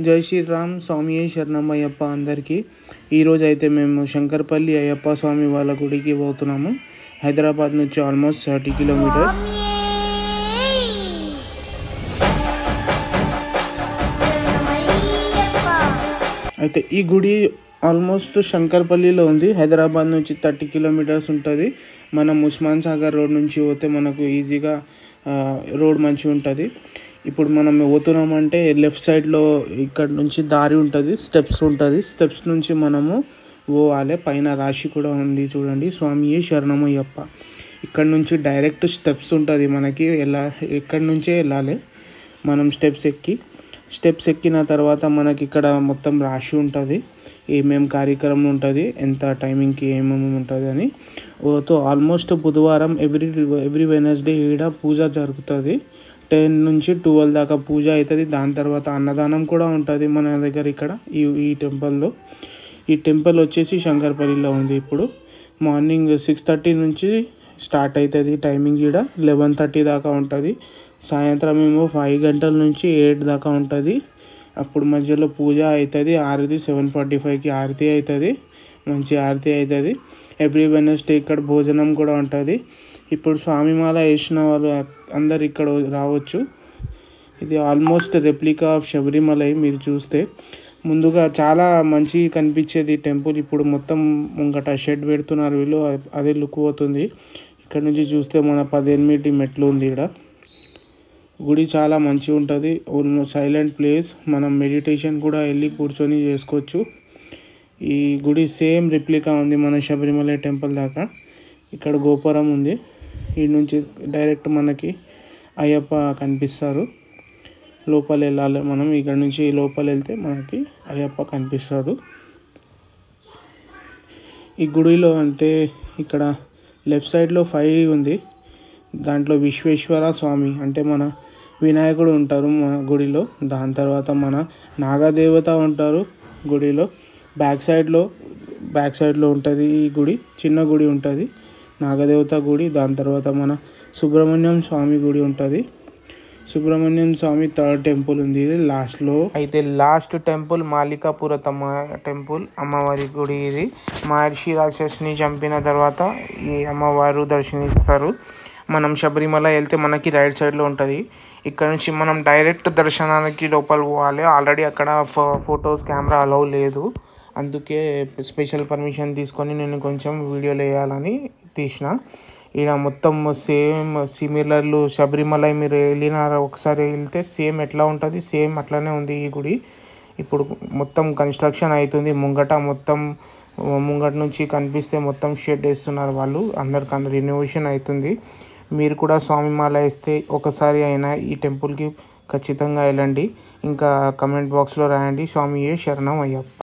జై శ్రీరామ్ స్వామి శరణం అయ్యప్ప అందరికీ. ఈరోజు అయితే మేము శంకర్పల్లి అయ్యప్ప స్వామి వాళ్ళ గుడికి పోతున్నాము. హైదరాబాద్ నుంచి ఆల్మోస్ట్ 30 కిలోమీటర్స్. అయితే ఈ గుడి ఆల్మోస్ట్ శంకర్పల్లిలో ఉంది. హైదరాబాద్ నుంచి 30 కిలోమీటర్స్ ఉంటుంది. మనం ఉస్మాన్ సాగర్ రోడ్ నుంచి పోతే మనకు ఈజీగా రోడ్ మంచిగా ఉంటుంది. ఇప్పుడు మనం పోతున్నామంటే లెఫ్ట్ సైడ్లో ఇక్కడ నుంచి దారి ఉంటుంది, స్టెప్స్ ఉంటుంది. స్టెప్స్ నుంచి మనము పోవాలి. పైన రాశి కూడా ఉంది చూడండి, స్వామియే శరణమయ్యప్ప. ఇక్కడ నుంచి డైరెక్ట్ స్టెప్స్ ఉంటుంది మనకి. ఇక్కడి నుంచే వెళ్ళాలి మనం స్టెప్స్ ఎక్కిన తర్వాత మనకి ఇక్కడ మొత్తం రాశి ఉంటుంది, ఏమేమి కార్యక్రమం ఉంటుంది, ఎంత టైమింగ్కి ఏమేమి ఉంటుంది అని. ఆల్మోస్ట్ బుధవారం ఎవ్రీ వెనస్డే ఈడ పూజ జరుగుతుంది. 10 నుంచి 12 దాకా పూజ అవుతుంది. దాని తర్వాత అన్నదానం కూడా ఉంటుంది మన దగ్గర ఇక్కడ ఈ టెంపుల్లో. ఈ టెంపుల్ వచ్చేసి శంకర్పల్లిలో ఉంది. ఇప్పుడు మార్నింగ్ 6:30 నుంచి స్టార్ట్ అవుతుంది. టైమింగ్ ఇక్కడ 11:30 దాకా ఉంటుంది. సాయంత్రం ఏమో 5 గంటల నుంచి 8 దాకా ఉంటుంది. అప్పుడు మధ్యలో పూజ అవుతుంది. ఆరతి 7:45కి ఆరతి అవుతుంది, మంచి ఆరతి అవుతుంది. ఎవ్రీ వెనస్డే ఇక్కడ భోజనం కూడా ఉంటుంది. ఇప్పుడు స్వామిమాల వేసిన వాళ్ళు అందరు ఇక్కడ రావచ్చు. ఇది ఆల్మోస్ట్ రెప్లికా ఆఫ్ శబరిమలై. మీరు చూస్తే ముందుగా చాలా మంచి కనిపించేది టెంపుల్. ఇప్పుడు మొత్తం ముంగట షెడ్ పెడుతున్నారు వీళ్ళు, అదే లుక్ పోతుంది. ఇక్కడ నుంచి చూస్తే మన 18 మెట్లు ఉంది. ఇక్కడ గుడి చాలా మంచిగా ఉంటుంది. Silent place. మనం మెడిటేషన్ కూడా వెళ్ళి కూర్చొని చేసుకోవచ్చు. ఈ గుడి సేమ్ రెప్లికా ఉంది మన శబరిమల టెంపుల్ దాకా. ఇక్కడ గోపురం ఉంది. ఈ నుంచి డైరెక్ట్ మనకి అయ్యప్ప కనిపిస్తారు. లోపల వెళ్ళాలి మనం. ఇక్కడ నుంచి లోపల వెళ్తే మనకి అయ్యప్ప కనిపిస్తాడు. ఈ గుడిలో అంటే ఇక్కడ లెఫ్ట్ సైడ్లో 5 ఉంది. దాంట్లో విశ్వేశ్వర స్వామి అంటే మన వినాయకుడు ఉంటారు మన గుడిలో. దాని తర్వాత మన నాగదేవత ఉంటారు గుడిలో. బ్యాక్ సైడ్లో ఉంటుంది ఈ గుడి. చిన్న గుడి ఉంటుంది, నాగదేవత గుడి. దాని తర్వాత మన సుబ్రహ్మణ్యం స్వామి గుడి ఉంటుంది. సుబ్రహ్మణ్యం స్వామి 3rd టెంపుల్ ఉంది. ఇది లాస్ట్లో. అయితే లాస్ట్ టెంపుల్ మాలికాపురతమ్మ టెంపుల్, అమ్మవారి గుడి. ఇది మహర్షి రాక్షసుని చంపిన తర్వాత ఈ అమ్మవారు దర్శనిస్తారు. మనం శబరిమల వెళ్తే మనకి రైట్ సైడ్లో ఉంటుంది. ఇక్కడ నుంచి మనం డైరెక్ట్ దర్శనానికి లోపల పోవాలి. ఆల్రెడీ అక్కడ ఫొటోస్ కెమెరా అలౌ లేదు, అందుకే స్పెషల్ పర్మిషన్ తీసుకొని నేను కొంచెం వీడియోలు వేయాలని తీసిన. ఈడ మొత్తం సేమ్ సిమిలర్లు శబరిమల మీరు ఒకసారి వెళ్తే సేమ్ ఎట్లా ఉంటుంది సేమ్ అట్లానే ఉంది ఈ గుడి. ఇప్పుడు మొత్తం కన్స్ట్రక్షన్ అవుతుంది. ముంగట నుంచి కనిపిస్తే మొత్తం షెడ్ వేస్తున్నారు వాళ్ళు. అందరికన్నా రెనోవేషన్ అవుతుంది. మీరు కూడా స్వామిమాల వేస్తే ఒకసారి అయినా ఈ టెంపుల్కి ఖచ్చితంగా వెళ్ళండి. ఇంకా కమెంట్ బాక్స్లో రాయండి స్వామియే శరణం అయ్యప్ప.